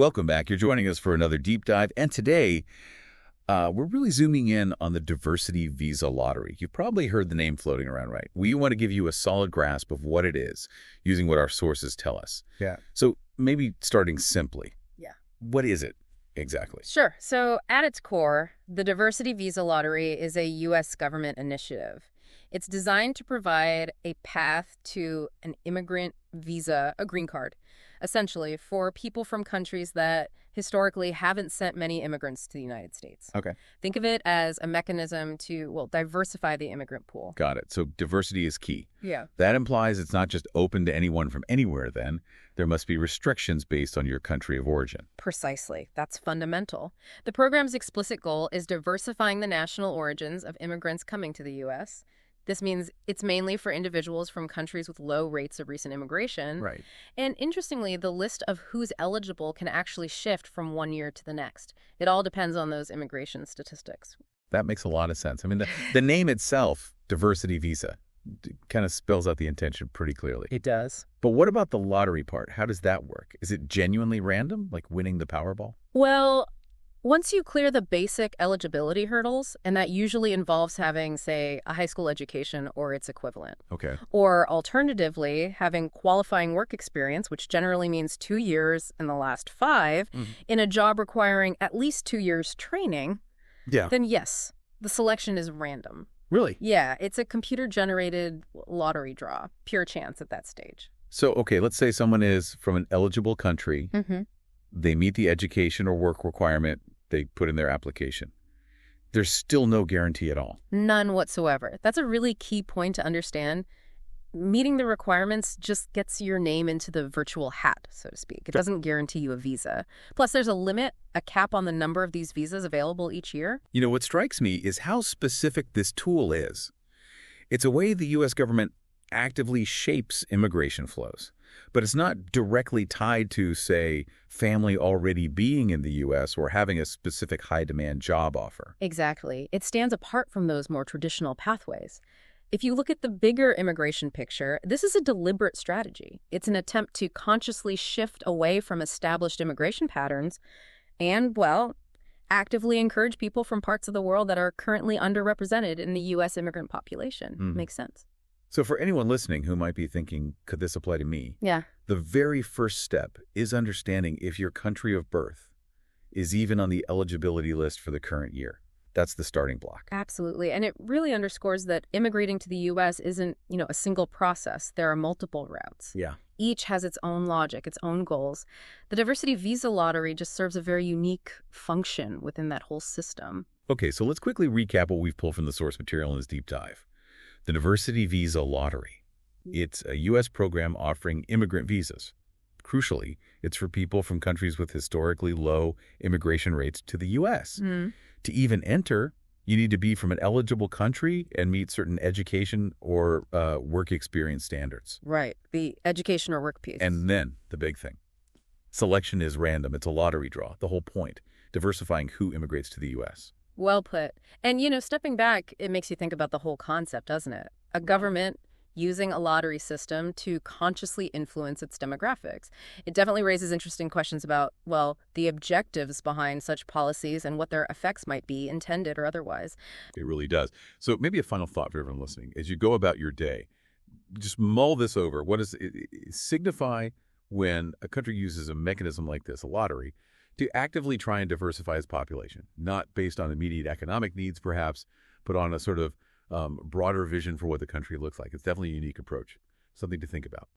Welcome back. You're joining us for another deep dive. And today, we're really zooming in on the diversity visa lottery. You've probably heard the name floating around, right? We want to give you a solid grasp of what it is using what our sources tell us. Yeah. So maybe starting simply. Yeah. What is it exactly? Sure. So at its core, the diversity visa lottery is a U.S. government initiative. It's designed to provide a path to an immigrant visa, a green card, essentially, for people from countries that historically haven't sent many immigrants to the United States. Okay. Think of it as a mechanism to, diversify the immigrant pool. Got it. So diversity is key. Yeah. That implies it's not just open to anyone from anywhere then. There must be restrictions based on your country of origin. Precisely. That's fundamental. The program's explicit goal is diversifying the national origins of immigrants coming to the U.S. This means it's mainly for individuals from countries with low rates of recent immigration. Right. And interestingly, the list of who's eligible can actually shift from one year to the next. It all depends on those immigration statistics. That makes a lot of sense. I mean, the name itself, diversity visa, kind of spells out the intention pretty clearly. It does. But what about the lottery part? How does that work? Is it genuinely random, like winning the Powerball? Well, once you clear the basic eligibility hurdles, and that usually involves having, say, a high school education or its equivalent, Okay. or alternatively, having qualifying work experience, which generally means 2 years in the last 5, in a job requiring at least 2 years training, Yeah. then yes, the selection is random. Really? Yeah, it's a computer-generated lottery draw, pure chance at that stage. So, okay, let's say someone is from an eligible country. Mm-hmm. They meet the education or work requirement. They put in their application. There's still no guarantee at all. None whatsoever. That's a really key point to understand. Meeting the requirements just gets your name into the virtual hat, so to speak. It doesn't guarantee you a visa. Plus, there's a limit, a cap on the number of these visas available each year. You know, what strikes me is how specific this tool is. It's a way the U.S. government actively shapes immigration flows. But it's not directly tied to, say, family already being in the U.S. or having a specific high-demand job offer. Exactly. It stands apart from those more traditional pathways. If you look at the bigger immigration picture, this is a deliberate strategy. It's an attempt to consciously shift away from established immigration patterns and, actively encourage people from parts of the world that are currently underrepresented in the U.S. immigrant population. Makes sense. So for anyone listening who might be thinking, could this apply to me? Yeah. The very first step is understanding if your country of birth is even on the eligibility list for the current year. That's the starting block. Absolutely. And it really underscores that immigrating to the U.S. isn't, a single process. There are multiple routes. Yeah. Each has its own logic, its own goals. The diversity visa lottery just serves a very unique function within that whole system. Okay, so let's quickly recap what we've pulled from the source material in this deep dive. The Diversity Visa Lottery. It's a U.S. program offering immigrant visas. Crucially, it's for people from countries with historically low immigration rates to the U.S. To even enter, you need to be from an eligible country and meet certain education or work experience standards. Right. The education or work piece. And then, the big thing. Selection is random. It's a lottery draw. The whole point. Diversifying who immigrates to the U.S. Well put. And, stepping back, it makes you think about the whole concept, doesn't it? A government using a lottery system to consciously influence its demographics. It definitely raises interesting questions about, the objectives behind such policies and what their effects might be, intended or otherwise. It really does. So maybe a final thought for everyone listening. As you go about your day, just mull this over. What does it signify when a country uses a mechanism like this, a lottery, to actively try and diversify its population, not based on immediate economic needs, perhaps, but on a sort of broader vision for what the country looks like? It's definitely a unique approach, something to think about.